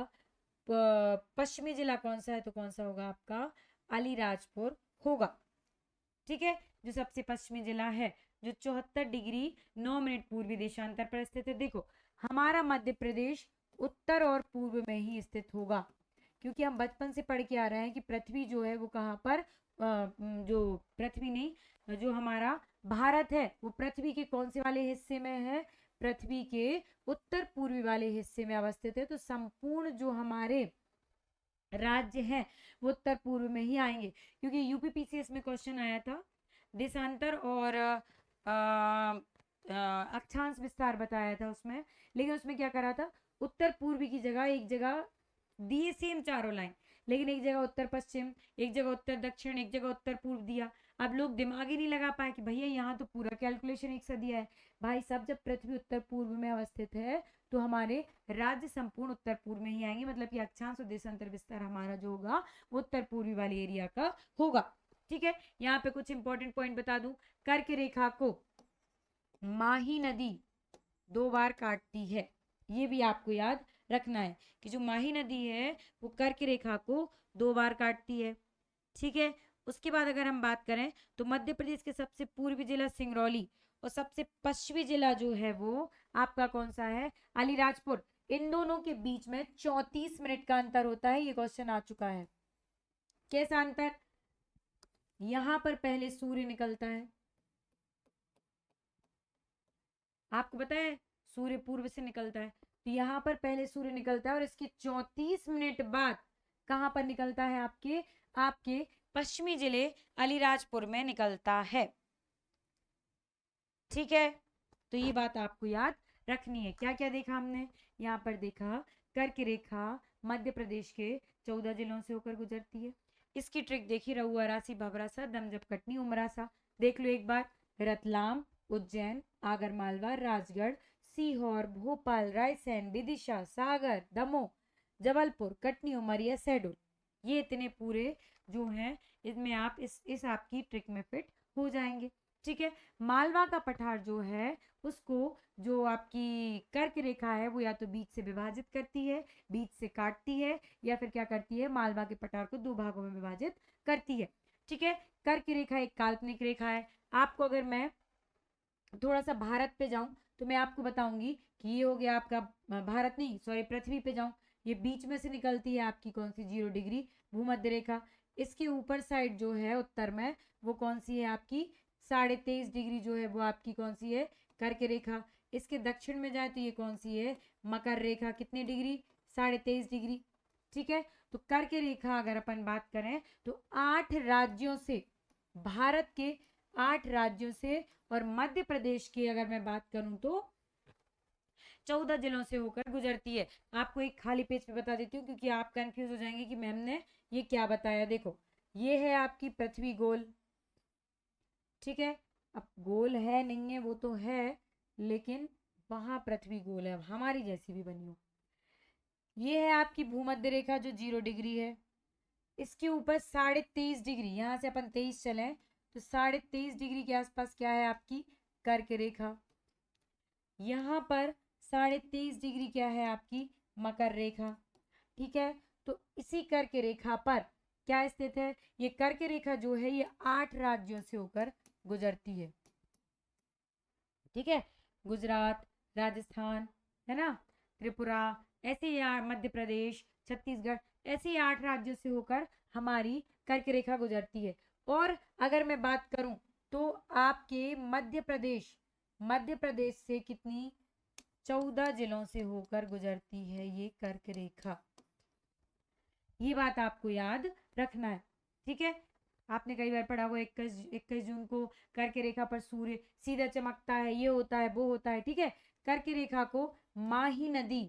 पश्चिमी जिला कौन सा है, तो कौन सा होगा आपका, अलीराजपुर होगा। ठीक है, जो सबसे पश्चिमी जिला है, जो 74 डिग्री 9 मिनट पूर्वी देशांतर पर स्थित है। देखो हमारा मध्य प्रदेश उत्तर और पूर्व में ही स्थित होगा, क्योंकि हम बचपन से पढ़ के आ रहे हैं कि पृथ्वी जो है वो कहाँ पर, जो पृथ्वी नहीं, जो हमारा भारत है वो पृथ्वी के कौन से वाले हिस्से में है, पृथ्वी के उत्तर पूर्वी वाले हिस्से में अवस्थित है। तो संपूर्ण जो हमारे राज्य हैं वो उत्तर पूर्व में ही आएंगे, क्योंकि यूपीपीसीएस में क्वेश्चन आया था, देशांतर और अक्षांश विस्तार बताया था उसमें, लेकिन उसमें क्या करा था, उत्तर पूर्वी की जगह एक जगह दिए सेम चारों लाइन, लेकिन एक जगह उत्तर पश्चिम, एक जगह उत्तर दक्षिण, एक जगह उत्तर पूर्व दिया। अब लोग दिमाग ही नहीं लगा पाए कि भैया यहाँ तो पूरा कैलकुलेशन एक सा दिया है। भाई सब, जब पृथ्वी उत्तर पूर्व में अवस्थित है तो हमारे राज्य संपूर्ण उत्तर पूर्व में ही आएंगे, मतलब कि अक्षांश और देशांतर विस्तार हमारा जो होगा वो उत्तर पूर्वी वाले एरिया का होगा। ठीक है, यहाँ पे कुछ इंपॉर्टेंट पॉइंट बता दूं, कर्क रेखा को माही नदी 2 बार काटती है, ये भी आपको याद रखना है कि जो माही नदी है वो कर्क रेखा को 2 बार काटती है। ठीक है, उसके बाद अगर हम बात करें तो मध्य प्रदेश के सबसे पूर्वी जिला सिंगरौली और सबसे पश्चिमी जिला जो है वो आपका कौन सा है, अलीराजपुर। इन दोनों के बीच में 34 मिनट का अंतर होता है, ये क्वेश्चन आ चुका है। कैसा अंतर, यहां पर पहले सूर्य निकलता है, आपको पता है सूर्य पूर्व से निकलता है, तो यहाँ पर पहले सूर्य निकलता है और इसके 34 मिनट बाद कहां पर निकलता है, आपके आपके पश्चिमी जिले अलीराजपुर में निकलता है। ठीक है, तो ये बात आपको याद रखनी है। क्या क्या देखा हमने, यहाँ पर देखा कर्क रेखा मध्य प्रदेश के 14 जिलों से होकर गुजरती है। इसकी ट्रिक देखी, रहुआ, राशि, भवरासा, दमजब, कटनी, उमरासा, देख लो एक बार, रतलाम, उज्जैन, आगरमालवा, राजगढ़, सीहोर, भोपाल, रायसेन, विदिशा, सागर, दमोह, जबलपुर, कटनी, उमरिया, शहडोल, ये इतने पूरे जो हैं इसमें आप इस आपकी ट्रिक में फिट हो जाएंगे। ठीक है, मालवा का पठार जो है उसको, जो आपकी कर्क रेखा है वो या तो बीच से विभाजित करती है, बीच से काटती है, या फिर क्या करती है, मालवा के पठार को 2 भागों में विभाजित करती है। ठीक है, कर्क रेखा एक काल्पनिक रेखा है। आपको अगर मैं थोड़ा सा भारत पे जाऊं तो मैं आपको बताऊंगी कि ये हो गया आपका भारत नहीं, सॉरी, पृथ्वी पे जाऊं, ये बीच में से निकलती है आपकी कौन सी, 0 डिग्री भूमध्य रेखा। इसके ऊपर साइड जो है उत्तर में वो कौन सी है आपकी, 23.5 डिग्री जो है वो आपकी कौन सी है, कर्क रेखा। इसके दक्षिण में जाए तो ये कौन सी है, मकर रेखा, कितने डिग्री, 23.5 डिग्री। ठीक है, तो कर्क रेखा अगर अपन बात करें तो 8 राज्यों से, भारत के 8 राज्यों से और मध्य प्रदेश की अगर मैं बात करूं तो 14 जिलों से होकर गुजरती है। आपको एक खाली पेज पे बता देती हूँ क्योंकि आप कंफ्यूज हो जाएंगे कि मैम ने ये क्या बताया। देखो ये है आपकी पृथ्वी गोल, ठीक है, अब गोल है नहीं है वो तो है, लेकिन वहां पृथ्वी गोल है, हमारी जैसी भी बनी हो। ये है आपकी भूमध्य रेखा जो 0 डिग्री है, इसके ऊपर 23.5 डिग्री, यहाँ से अपन 23 चले तो 23.5 डिग्री के आसपास क्या है आपकी, कर्क रेखा। यहाँ पर 23.5 डिग्री क्या है आपकी, मकर रेखा। ठीक है, तो इसी कर्क रेखा पर क्या स्थित है, ये कर्क रेखा जो है ये 8 राज्यों से होकर गुजरती है। ठीक है, गुजरात, राजस्थान, है ना, त्रिपुरा, ऐसे ही मध्य प्रदेश, छत्तीसगढ़, ऐसे ही 8 राज्यों से होकर हमारी कर्क रेखा गुजरती है। और अगर मैं बात करूं तो आपके मध्य प्रदेश से कितनी, 14 जिलों से होकर गुजरती है ये कर्क रेखा, ये बात आपको याद रखना है। ठीक है, आपने कई बार पढ़ा होगा 21 जून को कर्क रेखा पर सूर्य सीधा चमकता है, ये होता है वो होता है। ठीक है, कर्क रेखा को माही नदी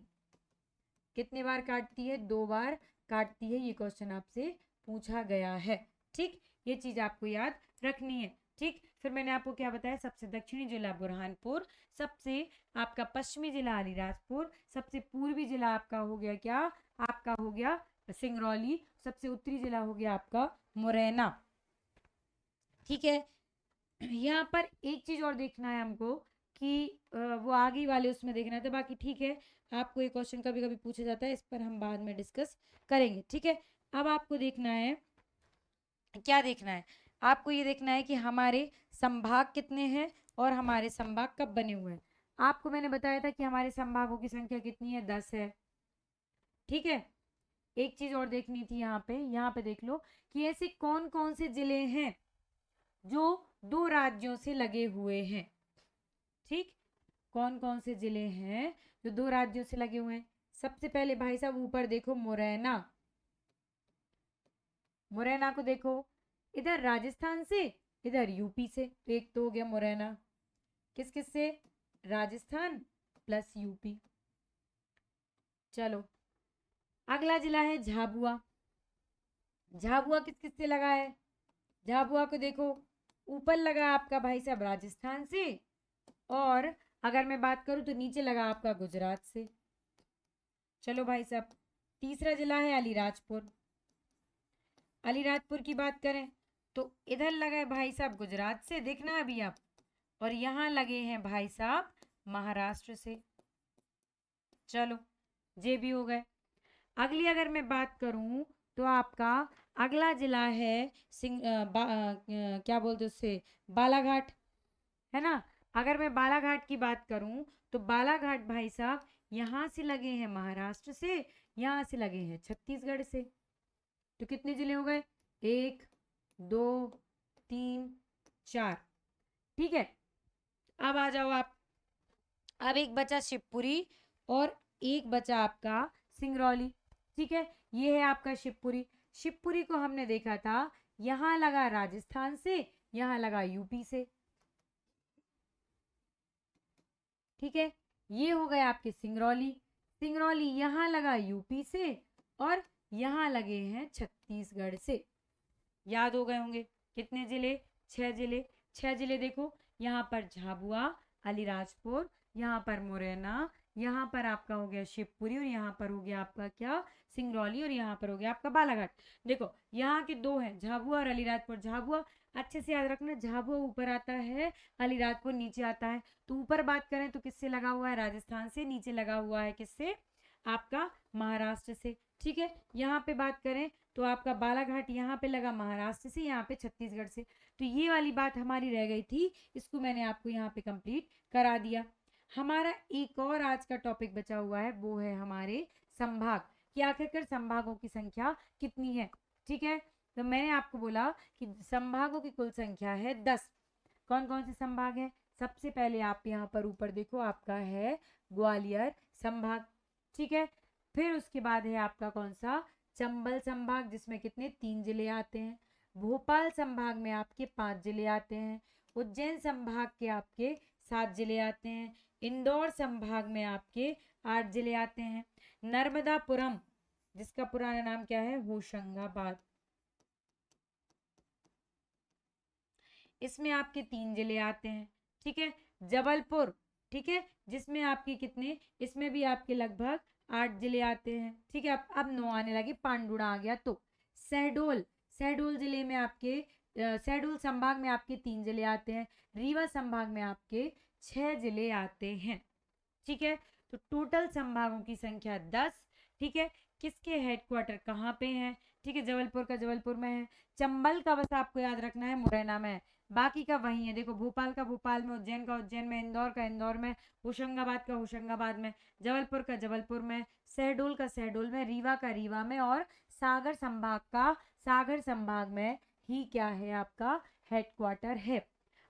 कितने बार काटती है? 2 बार काटती है, ये क्वेश्चन आपसे पूछा गया है। ठीक, ये चीज आपको याद रखनी है। ठीक, फिर मैंने आपको क्या बताया, सबसे दक्षिणी जिला बुरहानपुर, सबसे आपका पश्चिमी जिला अलीराजपुर, सबसे पूर्वी जिला आपका हो गया क्या, आपका हो गया सिंगरौली, सबसे उत्तरी जिला हो गया आपका मुरैना। ठीक है, यहाँ पर एक चीज और देखना है हमको कि वो आगे वाले उसमें देखना था, बाकी ठीक है, आपको ये क्वेश्चन कभी कभी पूछा जाता है, इस पर हम बाद में डिस्कस करेंगे। ठीक है, अब आपको देखना है, क्या देखना है, आपको ये देखना है कि हमारे संभाग कितने हैं और हमारे संभाग कब बने हुए हैं। आपको मैंने बताया था कि हमारे संभागों की संख्या कितनी है, 10 है। ठीक है, एक चीज और देखनी थी, यहाँ पे देख लो कि ऐसे कौन कौन से जिले हैं जो 2 राज्यों से लगे हुए हैं। ठीक, कौन कौन से जिले हैं जो 2 राज्यों से लगे हुए हैं। सबसे पहले भाई साहब ऊपर देखो, मुरैना, मुरैना को देखो, इधर राजस्थान से इधर यूपी से, तो एक तो हो गया मुरैना, किस किस से, राजस्थान प्लस यूपी। चलो, अगला जिला है झाबुआ, झाबुआ किस किस से लगा है, झाबुआ को देखो, ऊपर लगा आपका भाई साहब राजस्थान से, और अगर मैं बात करूं तो नीचे लगा आपका गुजरात से। चलो भाई साहब, तीसरा जिला है अलीराजपुर, अलीराजपुर की बात करें तो इधर लगा है भाई साहब गुजरात से, देखना अभी आप, और यहाँ लगे हैं भाई साहब महाराष्ट्र से। चलो, ये भी हो गए। अगली अगर मैं बात करूं तो आपका अगला जिला है क्या बोलते उससे, बालाघाट, है ना। अगर मैं बालाघाट की बात करूं तो बालाघाट भाई साहब यहाँ से लगे हैं महाराष्ट्र से, यहाँ से लगे हैं छत्तीसगढ़ से। तो कितने जिले हो गए, 1 2 3 4। ठीक है, अब आ जाओ आप, अब एक बचा शिवपुरी और एक बचा आपका सिंगरौली। ठीक है, ये है आपका शिवपुरी, शिवपुरी को हमने देखा था यहाँ लगा राजस्थान से, यहाँ लगा यूपी से। ठीक है, ये हो गए आपके सिंगरौली, सिंगरौली यहाँ लगा यूपी से और यहाँ लगे हैं छत्तीसगढ़ से। याद हो गए होंगे कितने जिले, 6 जिले। 6 जिले देखो, यहाँ पर झाबुआ, अलीराजपुर, यहाँ पर मुरैना, यहाँ पर आपका हो गया शिवपुरी, और यहाँ पर हो गया आपका क्या, सिंगरौली, और यहाँ पर हो गया आपका बालाघाट। देखो यहाँ के 2 हैं, झाबुआ और अलीराजपुर। झाबुआ अच्छे से याद रखना, झाबुआ ऊपर आता है, अलीराजपुर नीचे आता है। तो ऊपर बात करें तो किससे लगा हुआ है, राजस्थान से, नीचे लगा हुआ है किससे, आपका महाराष्ट्र से। ठीक है, यहाँ पे बात करें तो आपका बालाघाट यहाँ पे लगा महाराष्ट्र से, यहाँ पे छत्तीसगढ़ से। तो ये वाली बात हमारी रह गई थी, इसको मैंने आपको यहाँ पे कंप्लीट करा दिया। हमारा एक और आज का टॉपिक बचा हुआ है, वो है हमारे संभाग, कि आखिरकार संभागों की संख्या कितनी है। ठीक है, तो मैंने आपको बोला कि संभागों की कुल संख्या है 10। कौन कौन से संभाग है, सबसे पहले आप यहाँ पर ऊपर देखो, आपका है ग्वालियर संभाग। ठीक है, फिर उसके बाद है आपका कौन सा, चंबल संभाग, जिसमें कितने, 3 जिले आते हैं। भोपाल संभाग में आपके 5 जिले आते हैं। उज्जैन संभाग के आपके 7 जिले आते हैं। इंदौर संभाग में आपके 8 जिले आते हैं। नर्मदापुरम, जिसका पुराना नाम क्या है, होशंगाबाद, इसमें आपके 3 जिले आते हैं। ठीक है, जबलपुर, ठीक है, जिसमें आपके कितने, इसमें भी आपके लगभग 8 जिले आते हैं। ठीक है, अब 9 आने लगे, पांडुड़ा आ गया। तो शहडोल, शहडोल जिले में आपके शहडोल संभाग में आपके 3 जिले आते हैं। रीवा संभाग में आपके 6 जिले आते हैं। ठीक है, तो टोटल संभागों की संख्या 10। ठीक है, किसके हेडक्वार्टर कहाँ पे हैं, ठीक है, जबलपुर का जबलपुर में है, चंबल का बस आपको याद रखना है मुरैना में है, बाकी का वही है। देखो भोपाल का भोपाल में, उज्जैन का उज्जैन में, इंदौर का इंदौर में, होशंगाबाद का होशंगाबाद में, जबलपुर का जबलपुर में, शहडोल का शहडोल में, रीवा का रीवा में, और सागर संभाग का सागर संभाग में ही क्या है, आपका हेडक्वार्टर है।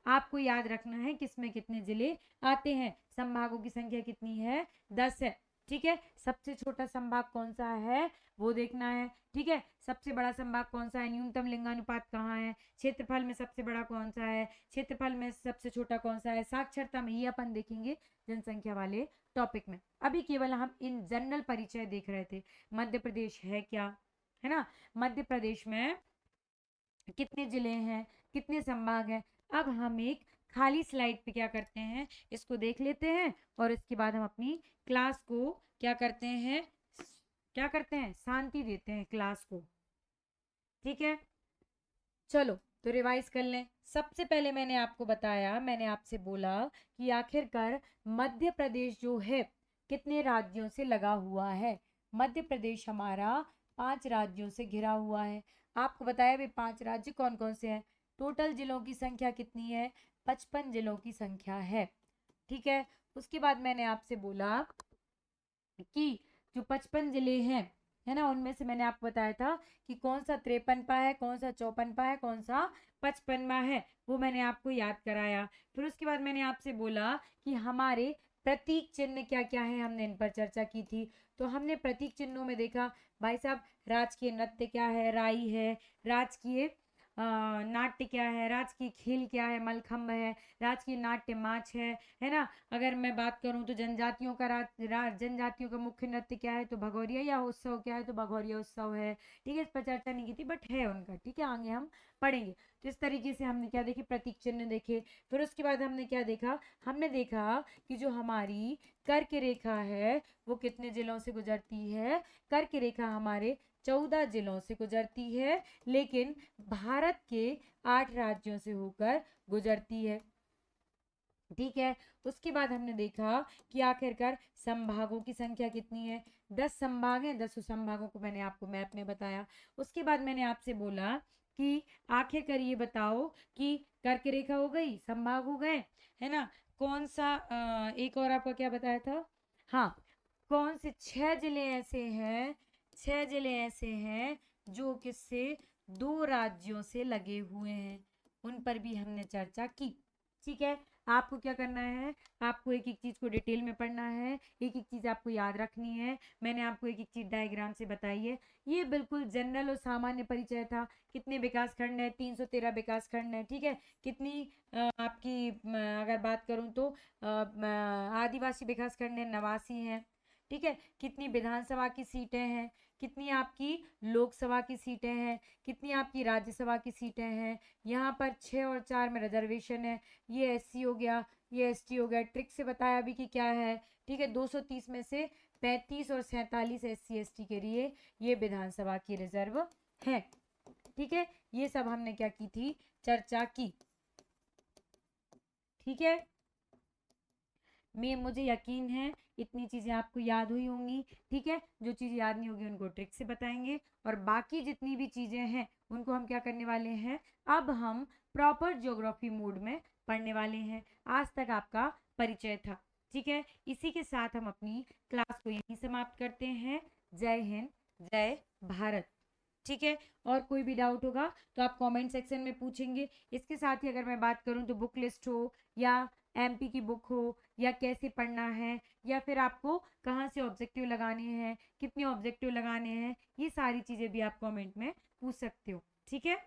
आपको याद रखना है किसमें कितने जिले आते हैं, संभागों की संख्या कितनी है, 10 है। ठीक है, सबसे छोटा संभाग कौन सा है वो देखना है। ठीक है, सबसे बड़ा संभाग कौन सा है, न्यूनतम लिंगानुपात कहाँ है, क्षेत्रफल में सबसे बड़ा कौन सा है, क्षेत्रफल में सबसे छोटा कौन सा है, साक्षरता में, ये अपन देखेंगे जनसंख्या वाले टॉपिक में। अभी केवल हम इन जनरल परिचय देख रहे थे। मध्य प्रदेश है क्या, है ना, मध्य प्रदेश में कितने जिले हैं, कितने संभाग हैं। अब हम एक खाली स्लाइड पे क्या करते हैं, इसको देख लेते हैं और इसके बाद हम अपनी क्लास को क्या करते हैं, शांति देते हैं क्लास को। ठीक है, चलो तो रिवाइज कर लें। सबसे पहले मैंने आपको बताया, मैंने आपसे बोला कि आखिरकार मध्य प्रदेश जो है कितने राज्यों से लगा हुआ है। मध्य प्रदेश हमारा 5 राज्यों से घिरा हुआ है। आपको बताया भी 5 राज्य कौन कौन से हैं। टोटल जिलों की संख्या कितनी है, 55 जिलों की संख्या है। ठीक है, उसके बाद मैंने आपसे बोला कि जो 55 जिले हैं, है ना, उनमें से मैंने आपको बताया था कि कौन सा 53वां है, कौन सा 54वां है, कौन सा 55वां है, वो मैंने आपको याद कराया। फिर उसके बाद मैंने आपसे बोला कि हमारे प्रतीक चिन्ह क्या क्या है, हमने इन पर चर्चा की थी। तो हमने प्रतीक चिन्हों में देखा भाई साहब, राजकीय नृत्य क्या है, राई है, राजकीय नाट्य क्या है, राजकीय खेल क्या है, मलखम्ब है, राजकीय नाट्य माच है ना। अगर मैं बात करूं तो जनजातियों का जनजातियों का मुख्य नृत्य क्या है, तो भगोरिया, या उत्सव क्या है, तो भगोरिया उत्सव है। ठीक है, इस पर चर्चा नहीं की थी बट है उनका। ठीक है, आगे हम पढ़ेंगे। तो इस तरीके से हमने क्या देखे, प्रतीक चिन्ह देखे। फिर उसके बाद हमने क्या देखा, हमने देखा कि जो हमारी कर्क रेखा है वो कितने जिलों से गुजरती है। कर्क रेखा हमारे 14 जिलों से गुजरती है, लेकिन भारत के 8 राज्यों से होकर गुजरती है। ठीक है, उसके बाद हमने देखा कि आखिरकार संभागों की संख्या कितनी है। 10 संभाग हैं, 10 संभागों को मैंने आपको मैप में बताया। उसके बाद मैंने आपसे बोला कि आखिरकार ये बताओ कि कर्क रेखा हो गई, संभाग हो गए, है ना, कौन सा एक और आपका क्या बताया था, हाँ, कौन से 6 जिले ऐसे हैं, 6 जिले ऐसे हैं जो किससे, 2 राज्यों से लगे हुए हैं, उन पर भी हमने चर्चा की। ठीक है, आपको क्या करना है, आपको एक एक चीज को डिटेल में पढ़ना है, एक एक चीज आपको याद रखनी है। मैंने आपको एक एक चीज डायग्राम से बताई है। ये बिल्कुल जनरल और सामान्य परिचय था। कितने विकास खंड है, 313 विकास खंड है। ठीक है, कितनी आपकी अगर बात करूं तो आदिवासी विकास खंड है, 89 है। ठीक है, कितनी विधानसभा की सीटें हैं, कितनी आपकी लोकसभा की सीटें हैं, कितनी आपकी राज्यसभा की सीटें हैं। यहाँ पर 6 और 4 में रिजर्वेशन है। ये एससी हो गया, ये एसटी हो गया। ट्रिक से बताया अभी कि क्या है। ठीक है, 230 में से 35 और 47 एससी एसटी के लिए ये विधानसभा की रिजर्व है। ठीक है, ये सब हमने क्या की थी, चर्चा की। ठीक है, मुझे यकीन है इतनी चीज़ें आपको याद हुई होंगी। ठीक है, जो चीज़ याद नहीं होगी उनको ट्रिक से बताएंगे, और बाकी जितनी भी चीज़ें हैं उनको हम क्या करने वाले हैं, अब हम प्रॉपर ज्योग्राफी मोड में पढ़ने वाले हैं। आज तक आपका परिचय था। ठीक है, इसी के साथ हम अपनी क्लास को यहीं समाप्त करते हैं। जय हिंद, जय भारत। ठीक है, और कोई भी डाउट होगा तो आप कमेंट सेक्शन में पूछेंगे। इसके साथ ही अगर मैं बात करूं तो बुक लिस्ट हो, या एमपी की बुक हो, या कैसे पढ़ना है, या फिर आपको कहाँ से ऑब्जेक्टिव लगाने हैं, कितने ऑब्जेक्टिव लगाने हैं, ये सारी चीज़ें भी आप कमेंट में पूछ सकते हो। ठीक है।